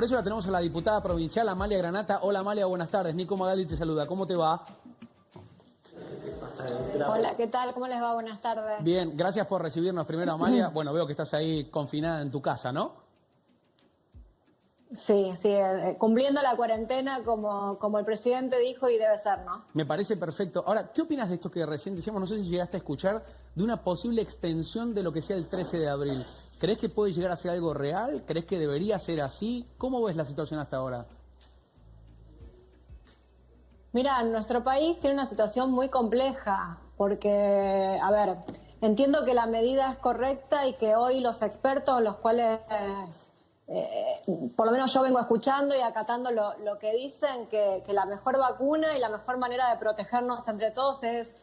Por eso la tenemos a la diputada provincial Amalia Granata. Hola Amalia, buenas tardes. Nico Magaldi te saluda. ¿Cómo te va? Hola, ¿qué tal? ¿Cómo les va? Buenas tardes. Bien, gracias por recibirnos primero, Amalia. Bueno, veo que estás ahí confinada en tu casa, ¿no? Sí, cumpliendo la cuarentena como el presidente dijo y debe ser, ¿no? Me parece perfecto. Ahora, ¿qué opinas de esto que recién decíamos? No sé si llegaste a escuchar de una posible extensión de lo que sea el 13 de abril. ¿Crees que puede llegar a ser algo real? ¿Crees que debería ser así? ¿Cómo ves la situación hasta ahora? Mira, nuestro país tiene una situación muy compleja porque, a ver, entiendo que la medida es correcta y que hoy los expertos, los cuales, por lo menos yo vengo escuchando y acatando lo que dicen, que la mejor vacuna y la mejor manera de protegernos entre todos es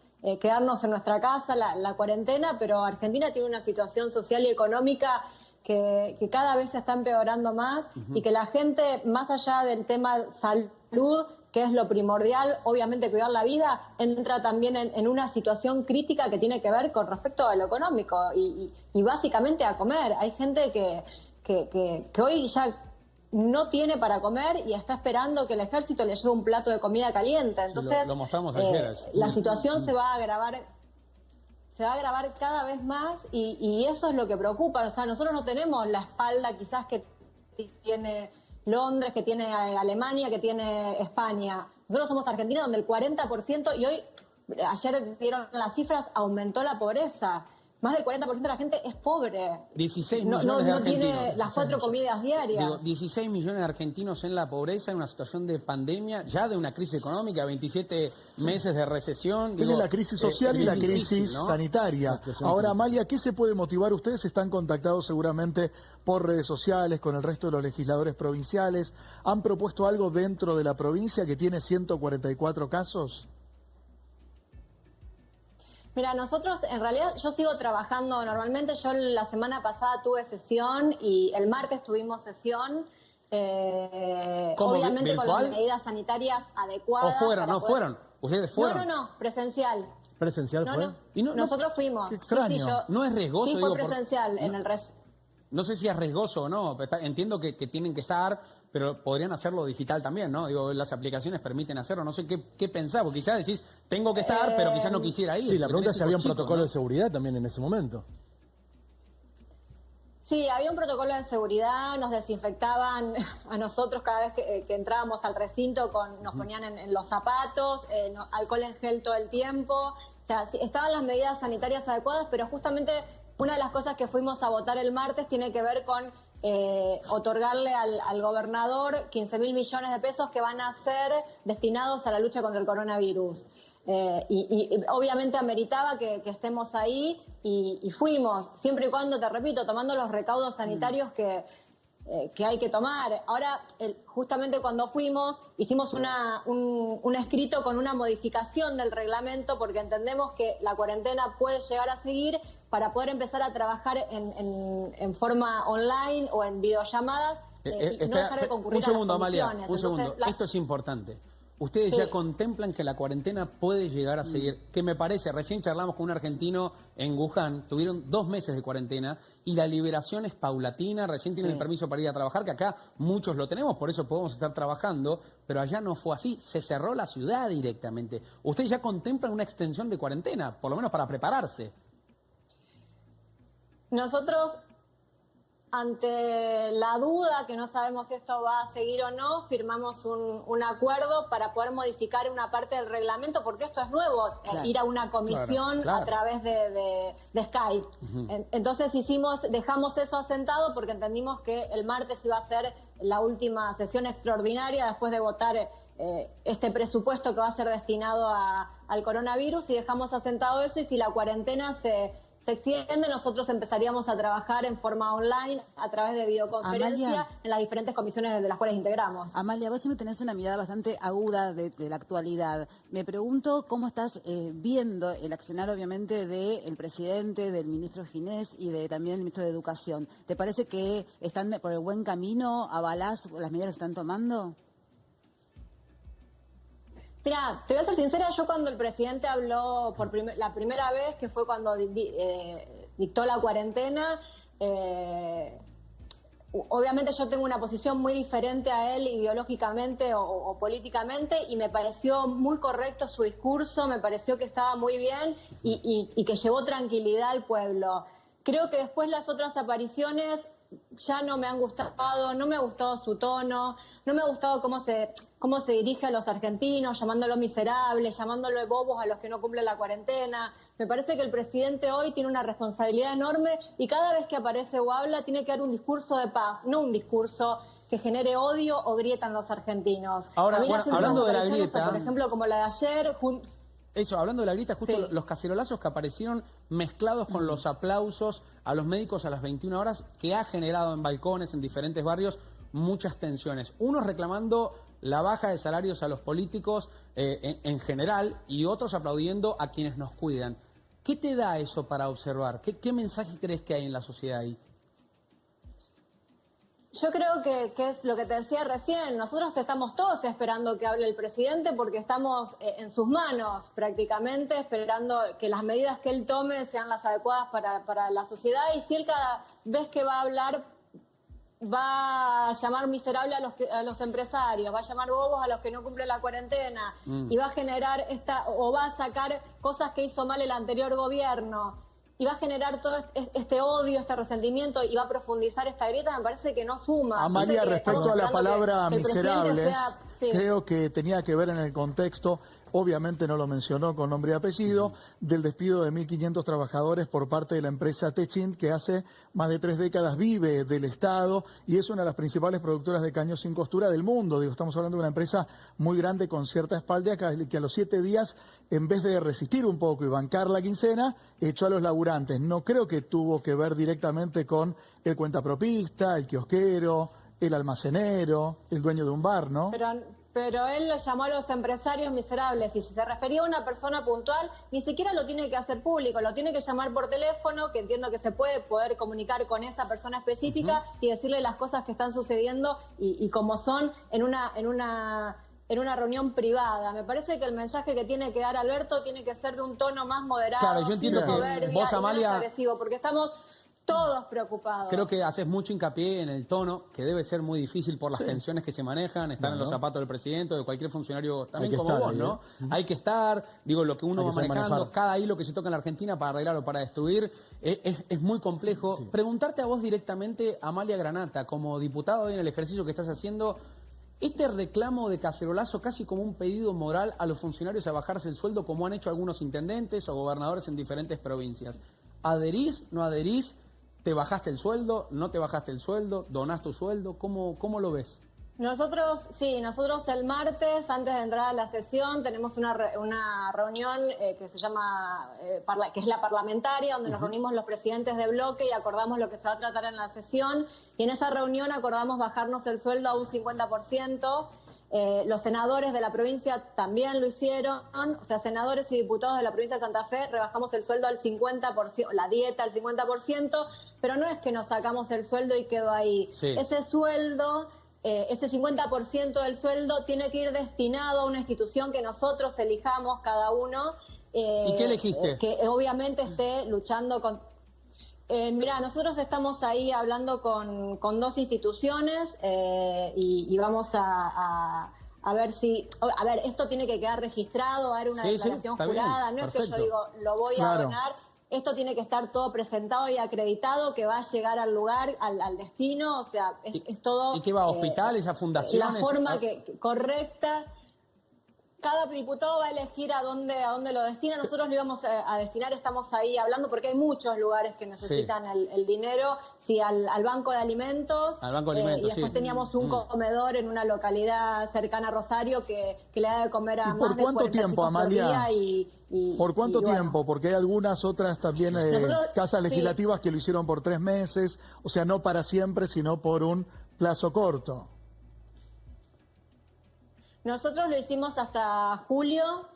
quedarnos en nuestra casa, la cuarentena, pero Argentina tiene una situación social y económica que cada vez se está empeorando más y que la gente, más allá del tema salud, que es lo primordial, obviamente cuidar la vida, entra también en una situación crítica que tiene que ver con respecto a lo económico y básicamente a comer. Hay gente que hoy ya no tiene para comer y está esperando que el ejército le lleve un plato de comida caliente. Entonces, sí, lo mostramos ayer. La situación se va a agravar cada vez más y eso es lo que preocupa. O sea, nosotros no tenemos la espalda quizás que tiene Londres, que tiene Alemania, que tiene España. Nosotros somos Argentina, donde el 40%, y hoy, ayer dieron las cifras, aumentó la pobreza. Más del 40% de la gente es pobre. 16 millones de argentinos. No tiene las 4 comidas diarias. Digo, 16 millones de argentinos en la pobreza, en una situación de pandemia, ya de una crisis económica, 27 meses de recesión. Tiene la crisis social y la crisis sanitaria. Ahora, Amalia, ¿qué se puede motivar? Ustedes están contactados seguramente por redes sociales con el resto de los legisladores provinciales. ¿Han propuesto algo dentro de la provincia que tiene 144 casos? Mira, nosotros, en realidad, yo sigo trabajando normalmente. Yo la semana pasada tuve sesión y el martes tuvimos sesión. Obviamente con las medidas sanitarias adecuadas. ¿O fueron? ¿No fueron? ¿Ustedes fueron? No, presencial. ¿Presencial fue? ¿Y nosotros fuimos. Qué extraño. Sí, ¿No es riesgoso? Sí, fue presencial en el No sé si es riesgoso o no, pero entiendo que tienen que estar, pero podrían hacerlo digital también, ¿no? Digo, las aplicaciones permiten hacerlo, no sé qué pensás, porque quizás decís, tengo que estar, pero quizás no quisiera ir. Sí, la pregunta es si había un protocolo de seguridad también en ese momento. Sí, había un protocolo de seguridad, nos desinfectaban a nosotros cada vez que entrábamos al recinto, nos ponían en los zapatos, alcohol en gel todo el tiempo, o sea, sí, estaban las medidas sanitarias adecuadas, pero justamente una de las cosas que fuimos a votar el martes tiene que ver con otorgarle al gobernador 15.000 millones de pesos que van a ser destinados a la lucha contra el coronavirus. Y obviamente ameritaba que estemos ahí y fuimos, siempre y cuando, te repito, tomando los recaudos sanitarios que hay que tomar. Ahora, justamente cuando fuimos, hicimos un escrito con una modificación del reglamento porque entendemos que la cuarentena puede llegar a seguir para poder empezar a trabajar en forma online o en videollamadas y no dejar de concurrir un segundo, a las comisiones. Amalia, un segundo. Esto es importante. Ustedes ya contemplan que la cuarentena puede llegar a seguir, que me parece, recién charlamos con un argentino en Wuhan, tuvieron 2 meses de cuarentena y la liberación es paulatina, recién tienen el permiso para ir a trabajar, que acá muchos lo tenemos, por eso podemos estar trabajando, pero allá no fue así, se cerró la ciudad directamente. Ustedes ya contemplan una extensión de cuarentena, por lo menos para prepararse. Nosotros, ante la duda, que no sabemos si esto va a seguir o no, firmamos un acuerdo para poder modificar una parte del reglamento, porque esto es nuevo, ir a una comisión a través de Skype. Entonces dejamos eso asentado porque entendimos que el martes iba a ser la última sesión extraordinaria después de votar este presupuesto que va a ser destinado al coronavirus, y dejamos asentado eso, y si la cuarentena se extiende, nosotros empezaríamos a trabajar en forma online a través de videoconferencia, Amalia, en las diferentes comisiones de las cuales integramos. Amalia, vos siempre tenés una mirada bastante aguda de la actualidad. Me pregunto cómo estás viendo el accionar, obviamente, del presidente, del ministro Ginés y también del ministro de Educación. ¿Te parece que están por el buen camino? ¿Avalás las medidas que están tomando? Mira, te voy a ser sincera, yo cuando el presidente habló por la primera vez, que fue cuando dictó la cuarentena, obviamente yo tengo una posición muy diferente a él ideológicamente o políticamente, y me pareció muy correcto su discurso, me pareció que estaba muy bien y que llevó tranquilidad al pueblo. Creo que después las otras apariciones ya no me han gustado, no me ha gustado su tono, no me ha gustado cómo se dirige a los argentinos, llamándolos miserables, llamándolos bobos a los que no cumplen la cuarentena. Me parece que el presidente hoy tiene una responsabilidad enorme y cada vez que aparece o habla tiene que dar un discurso de paz, no un discurso que genere odio o grieta en los argentinos. Ahora, bueno, hablando de la grieta, por ejemplo, como la de ayer... Eso, hablando de la grieta, justo los cacerolazos que aparecieron mezclados con los aplausos a los médicos a las 21 horas, que ha generado en balcones, en diferentes barrios, muchas tensiones. Unos reclamando la baja de salarios a los políticos en general y otros aplaudiendo a quienes nos cuidan. ¿Qué te da eso para observar? ¿Qué mensaje crees que hay en la sociedad ahí? Yo creo que es lo que te decía recién, nosotros estamos todos esperando que hable el presidente porque estamos en sus manos prácticamente, esperando que las medidas que él tome sean las adecuadas para la sociedad, y si él cada vez que va a hablar va a llamar miserable a los empresarios, va a llamar bobos a los que no cumplen la cuarentena y va a generar o va a sacar cosas que hizo mal el anterior gobierno, y va a generar todo este odio, este resentimiento, y va a profundizar esta grieta, me parece que no suma. Amalia, respecto a la palabra miserables, sí, creo que tenía que ver en el contexto, obviamente no lo mencionó con nombre y apellido, del despido de 1.500 trabajadores por parte de la empresa Techint, que hace más de 3 décadas vive del Estado y es una de las principales productoras de caños sin costura del mundo. Digo, estamos hablando de una empresa muy grande con cierta espalda que a los 7 días, en vez de resistir un poco y bancar la quincena, echó a los laburantes. No creo que tuvo que ver directamente con el cuentapropista, el kiosquero, el almacenero, el dueño de un bar, ¿no? Pero él llamó a los empresarios miserables, y si se refería a una persona puntual, ni siquiera lo tiene que hacer público, lo tiene que llamar por teléfono, que entiendo que se puede poder comunicar con esa persona específica y decirle las cosas que están sucediendo y cómo son en una reunión privada. Me parece que el mensaje que tiene que dar Alberto tiene que ser de un tono más moderado, claro, yo entiendo sin soberbia, vos, Amalia, y menos agresivo, porque estamos todos preocupados. Creo que haces mucho hincapié en el tono, que debe ser muy difícil por las tensiones que se manejan, estar en los zapatos del presidente o de cualquier funcionario también como vos, ¿no? Hay que estar, digo, lo que uno va manejando, cada hilo que se toca en la Argentina para arreglar o para destruir, es muy complejo. Preguntarte a vos directamente, Amalia Granata, como diputado hoy en el ejercicio que estás haciendo, este reclamo de cacerolazo casi como un pedido moral a los funcionarios a bajarse el sueldo, como han hecho algunos intendentes o gobernadores en diferentes provincias. ¿Adherís, no adherís? ¿Te bajaste el sueldo? ¿No te bajaste el sueldo? ¿Donás tu sueldo? ¿Cómo lo ves? Nosotros el martes, antes de entrar a la sesión, tenemos una reunión que se llama, que es la parlamentaria, donde nos reunimos los presidentes de bloque y acordamos lo que se va a tratar en la sesión. Y en esa reunión acordamos bajarnos el sueldo a un 50%. Los senadores de la provincia también lo hicieron, o sea, senadores y diputados de la provincia de Santa Fe rebajamos el sueldo al 50%, la dieta al 50%, pero no es que nos sacamos el sueldo y quedó ahí. Sí. Ese sueldo, ese 50% del sueldo tiene que ir destinado a una institución que nosotros elijamos cada uno. ¿Y qué elegiste? Que obviamente esté luchando con... Mirá, nosotros estamos ahí hablando con 2 instituciones y vamos a ver si... A ver, esto tiene que quedar registrado, va a haber una declaración jurada, no perfecto. Es que yo digo, lo voy a donar, esto tiene que estar todo presentado y acreditado, que va a llegar al lugar, al destino, o sea, es todo... ¿Y qué va a hospitales, a fundaciones? La forma correcta... Cada diputado va a elegir a dónde lo destina. Nosotros lo íbamos a destinar, estamos ahí hablando, porque hay muchos lugares que necesitan el dinero. Sí, al Banco de Alimentos. Al Banco de Alimentos, y después teníamos un comedor en una localidad cercana a Rosario que le da de comer a más de 40 ¿Por cuánto tiempo, Amalia? ¿Por cuánto tiempo? Porque hay algunas otras también casas legislativas que lo hicieron por 3 meses. O sea, no para siempre, sino por un plazo corto. Nosotros lo hicimos hasta julio,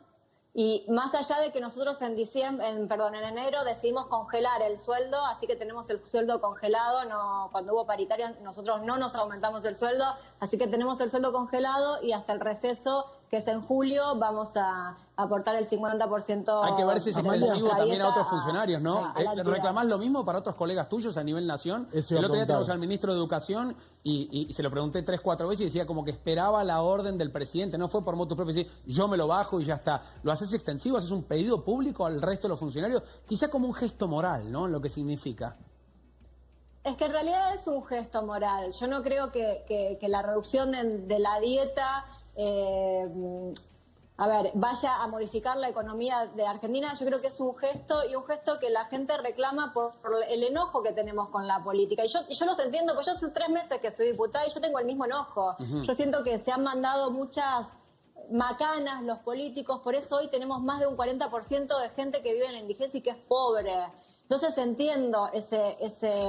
y más allá de que nosotros en enero decidimos congelar el sueldo, así que tenemos el sueldo congelado. No, cuando hubo paritaria nosotros no nos aumentamos el sueldo, así que tenemos el sueldo congelado y hasta el receso que es en julio, vamos a aportar el 50%. Hay que ver si es extensivo también a otros funcionarios, ¿no? a la ¿Reclamás lo mismo para otros colegas tuyos a nivel nación? El otro día tenemos al ministro de Educación y se lo pregunté 3, 4 veces y decía como que esperaba la orden del presidente, no fue por motu propio, decir yo me lo bajo y ya está. ¿Lo haces extensivo? ¿Haces un pedido público al resto de los funcionarios? Quizá como un gesto moral, ¿no? Lo que significa. Es que en realidad es un gesto moral. Yo no creo que la reducción de la dieta vaya a modificar la economía de Argentina. Yo creo que es un gesto y un gesto que la gente reclama por el enojo que tenemos con la política. Y yo los entiendo, porque yo hace 3 meses que soy diputada y yo tengo el mismo enojo. Yo siento que se han mandado muchas macanas los políticos, por eso hoy tenemos más de un 40% de gente que vive en la indigencia y que es pobre. Entonces entiendo ese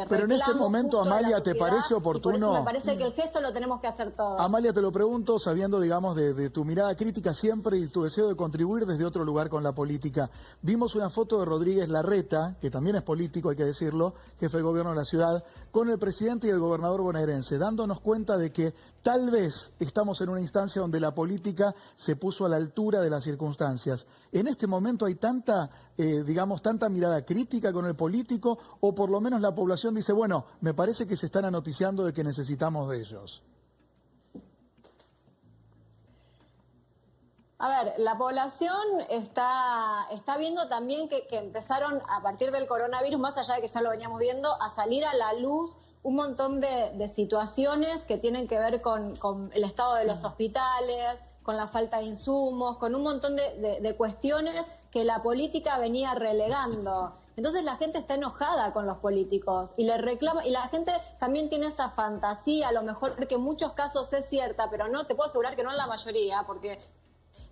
Pero en este momento, Amalia, ¿te parece oportuno? Y por eso me parece que el gesto lo tenemos que hacer todos. Amalia, te lo pregunto sabiendo, digamos, de tu mirada crítica siempre y tu deseo de contribuir desde otro lugar con la política. Vimos una foto de Rodríguez Larreta, que también es político, hay que decirlo, jefe de gobierno de la ciudad, con el presidente y el gobernador bonaerense, dándonos cuenta de que tal vez estamos en una instancia donde la política se puso a la altura de las circunstancias. En este momento hay tanta mirada crítica con el político, o por lo menos la población dice, bueno, me parece que se están anoticiando de que necesitamos de ellos. A ver, la población está viendo también que empezaron a partir del coronavirus, más allá de que ya lo veníamos viendo, a salir a la luz un montón de situaciones que tienen que ver con el estado de los hospitales, con la falta de insumos, con un montón de cuestiones que la política venía relegando. Entonces la gente está enojada con los políticos y le reclama, y la gente también tiene esa fantasía, a lo mejor que en muchos casos es cierta, pero no te puedo asegurar que no en la mayoría, porque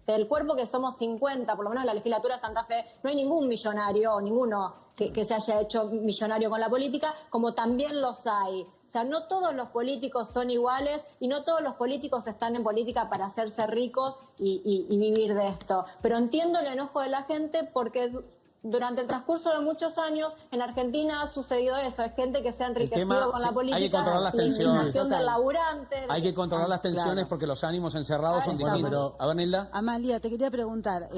del cuerpo que somos 50, por lo menos en la legislatura de Santa Fe, no hay ningún millonario o ninguno que se haya hecho millonario con la política, como también los hay. O sea, no todos los políticos son iguales y no todos los políticos están en política para hacerse ricos y vivir de esto. Pero entiendo el enojo de la gente porque durante el transcurso de muchos años en Argentina ha sucedido eso. Es gente que se ha enriquecido con la política. Hay que controlar las tensiones. Del laburante. Hay que controlar las tensiones porque los ánimos encerrados son distintos. A ver, Nilda. Amalia, te quería preguntar,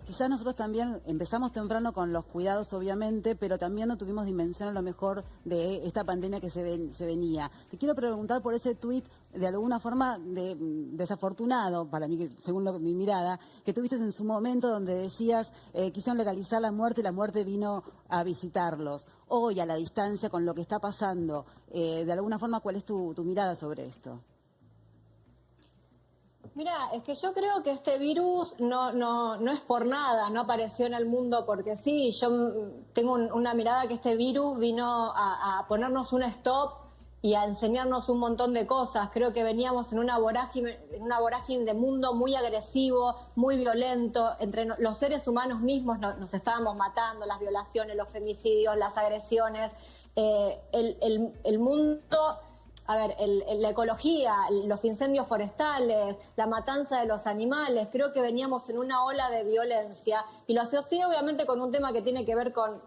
quizás nosotros también empezamos temprano con los cuidados, obviamente, pero también no tuvimos dimensión a lo mejor de esta pandemia que se venía. Te quiero preguntar por ese tuit, de alguna forma desafortunado, para mí, según mi mirada, que tuviste en su momento donde decías, quisieron legalizar la muerte y la muerte vino a visitarlos. Hoy, a la distancia, con lo que está pasando, de alguna forma, ¿cuál es tu mirada sobre esto? Mira, es que yo creo que este virus no es por nada, no apareció en el mundo porque sí. Yo tengo una mirada que este virus vino a ponernos un stop y a enseñarnos un montón de cosas. Creo que veníamos en una vorágine de mundo muy agresivo, muy violento. Entre los seres humanos mismos nos estábamos matando, las violaciones, los femicidios, las agresiones. El mundo... A ver, la ecología, los incendios forestales, la matanza de los animales, creo que veníamos en una ola de violencia y lo asocié obviamente con un tema que tiene que ver con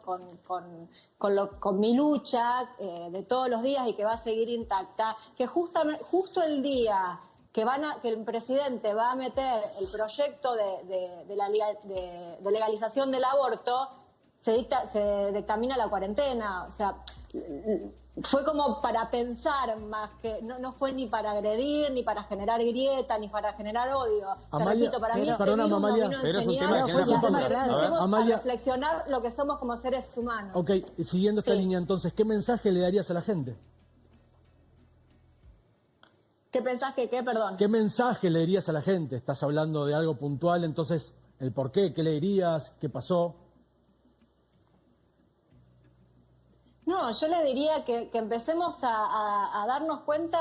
mi lucha de todos los días y que va a seguir intacta, que justo el día que el presidente va a meter el proyecto de legalización del aborto, se dictamina la cuarentena, o sea... Fue como para pensar más que no fue ni para agredir, ni para generar grieta, ni para generar odio. Amalia, te repito, para mí Amalia, pero es un tema que a reflexionar lo que somos como seres humanos. Ok, siguiendo esta línea entonces, ¿qué mensaje le darías a la gente? ¿Qué pensás que qué? Perdón. ¿Qué mensaje le dirías a la gente? Estás hablando de algo puntual, entonces, el por qué, qué le dirías, qué pasó. No, yo le diría que empecemos a darnos cuenta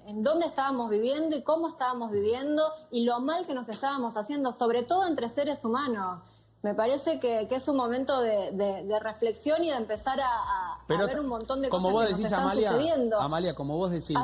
en dónde estábamos viviendo y cómo estábamos viviendo y lo mal que nos estábamos haciendo, sobre todo entre seres humanos. Me parece que es un momento de reflexión y de empezar a ver un montón de cosas que nos están sucediendo. Amalia, como vos decís,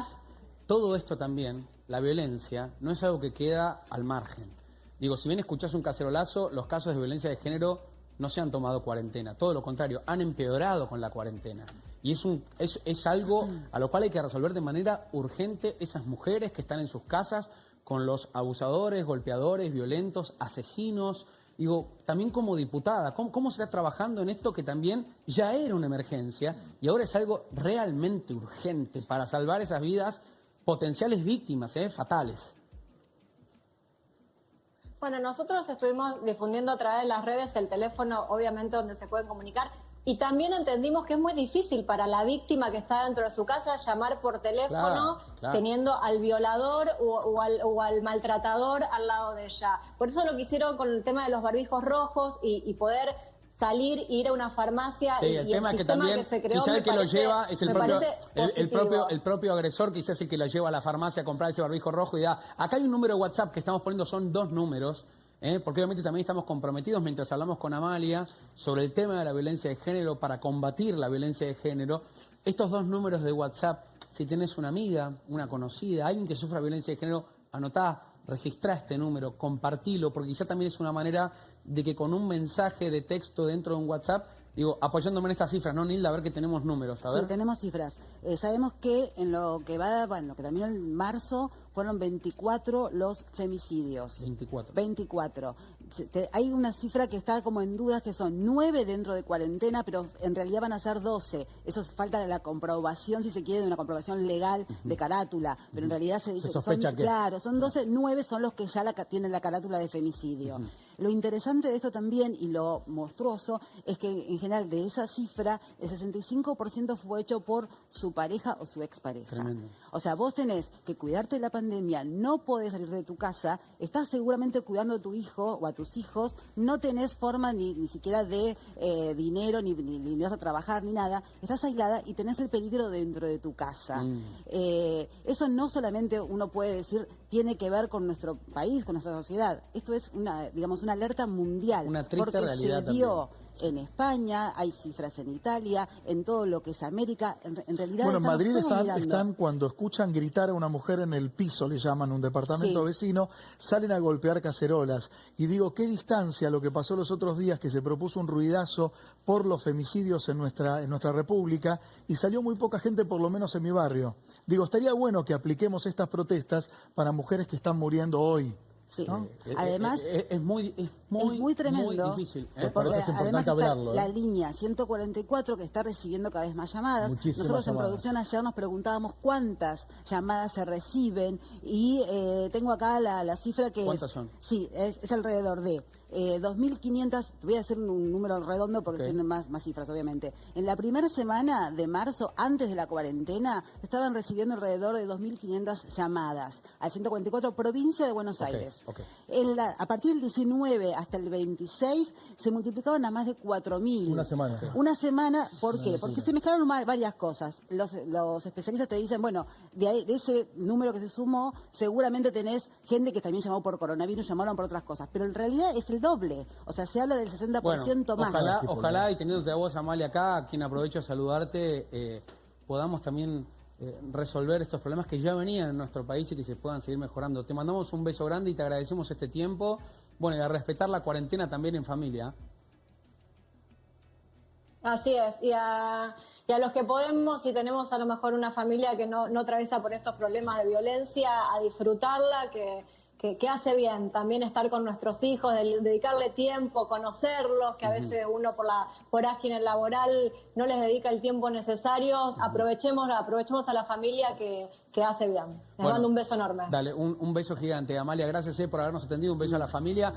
todo esto también, la violencia, no es algo que queda al margen. Digo, si bien escuchás un cacerolazo, los casos de violencia de género no se han tomado cuarentena, todo lo contrario, han empeorado con la cuarentena. Y es algo a lo cual hay que resolver de manera urgente esas mujeres que están en sus casas con los abusadores, golpeadores, violentos, asesinos. Digo, también como diputada, ¿cómo se está trabajando en esto que también ya era una emergencia y ahora es algo realmente urgente para salvar esas vidas potenciales víctimas, fatales? Bueno, nosotros estuvimos difundiendo a través de las redes el teléfono, obviamente, donde se pueden comunicar. Y también entendimos que es muy difícil para la víctima que está dentro de su casa llamar por teléfono, claro, teniendo al violador o al maltratador al lado de ella. Por eso lo que hicieron con el tema de los barbijos rojos y poder salir, ir a una farmacia. Sí, el tema es que también, que se creó, quizás el que parece, lo lleva es el propio agresor, quizás es el que lo lleva a la farmacia a comprar ese barbijo rojo y da. Acá hay un número de WhatsApp que estamos poniendo, son 2 números. Porque obviamente también estamos comprometidos mientras hablamos con Amalia sobre el tema de la violencia de género, para combatir la violencia de género. Estos 2 números de WhatsApp, si tenés una amiga, una conocida, alguien que sufra violencia de género, anotá, registrá este número, compartilo, porque quizá también es una manera de que con un mensaje de texto dentro de un WhatsApp, digo, apoyándome en estas cifras, ¿no, Nilda? A ver que tenemos números, a ver. Sí, tenemos cifras. Sabemos que en lo que va, bueno, lo que terminó en marzo, fueron 24 los femicidios. 24. Hay una cifra que está como en dudas, que son 9 dentro de cuarentena, pero en realidad van a ser 12. Eso es falta de la comprobación, si se quiere, de una comprobación legal de carátula. Pero en realidad se dice se sospecha son, que... Claro, son 12, 9 son los que ya tienen la carátula de femicidio. Lo interesante de esto también, y lo monstruoso, es que en general de esa cifra, el 65% fue hecho por su pareja o su expareja. Tremendo. O sea, vos tenés que cuidarte de la pandemia, no podés salir de tu casa, estás seguramente cuidando a tu hijo o a tus hijos, no tenés forma ni siquiera de dinero, ni vas a trabajar, ni nada, estás aislada y tenés el peligro dentro de tu casa. Eso no solamente uno puede decir tiene que ver con nuestro país, con nuestra sociedad. Esto es una alerta mundial. Una triste realidad se dio también. En España, hay cifras en Italia, en todo lo que es América. En realidad, bueno, en Madrid están están cuando escuchan gritar a una mujer en el piso, le llaman, un departamento vecino, salen a golpear cacerolas. Y digo, qué distancia lo que pasó los otros días, que se propuso un ruidazo por los femicidios en nuestra república, y salió muy poca gente, por lo menos en mi barrio. Digo, estaría bueno que apliquemos estas protestas para mujeres que están muriendo hoy. Sí, ¿no? Además es muy tremendo, muy difícil. Por eso es importante además está hablarlo. La línea 144 que está recibiendo cada vez más llamadas. Muchísimas Nosotros en llamadas. producción ayer nos preguntábamos cuántas llamadas se reciben y tengo acá la cifra que ¿Cuántas son? Sí, es alrededor de 2.500, voy a hacer un número redondo porque tienen más cifras, obviamente. En la primera semana de marzo, antes de la cuarentena, estaban recibiendo alrededor de 2.500 llamadas al 144, provincia de Buenos Aires. A partir del 19 hasta el 26 se multiplicaban a más de 4.000. Una semana. Una semana, ¿por qué? Porque se mezclaron varias cosas. Los especialistas te dicen, bueno, de ese número que se sumó, seguramente tenés gente que también llamó por coronavirus, llamaron por otras cosas. Pero en realidad es el doble. O sea, se habla del 60% más. Ojalá, y teniéndote a vos, Amalia, acá, a quien aprovecho a saludarte, podamos también resolver estos problemas que ya venían en nuestro país y que se puedan seguir mejorando. Te mandamos un beso grande y te agradecemos este tiempo. Bueno, y a respetar la cuarentena también en familia. Así es, y a los que podemos, si tenemos a lo mejor una familia que no atraviesa por estos problemas de violencia, a disfrutarla, que hace bien también estar con nuestros hijos, dedicarle tiempo, conocerlos, que a veces uno por la vorágine laboral no les dedica el tiempo necesario. Aprovechemos a la familia que hace bien. Les mando un beso enorme. Dale, un beso gigante. Amalia, gracias por habernos atendido, un beso a la familia.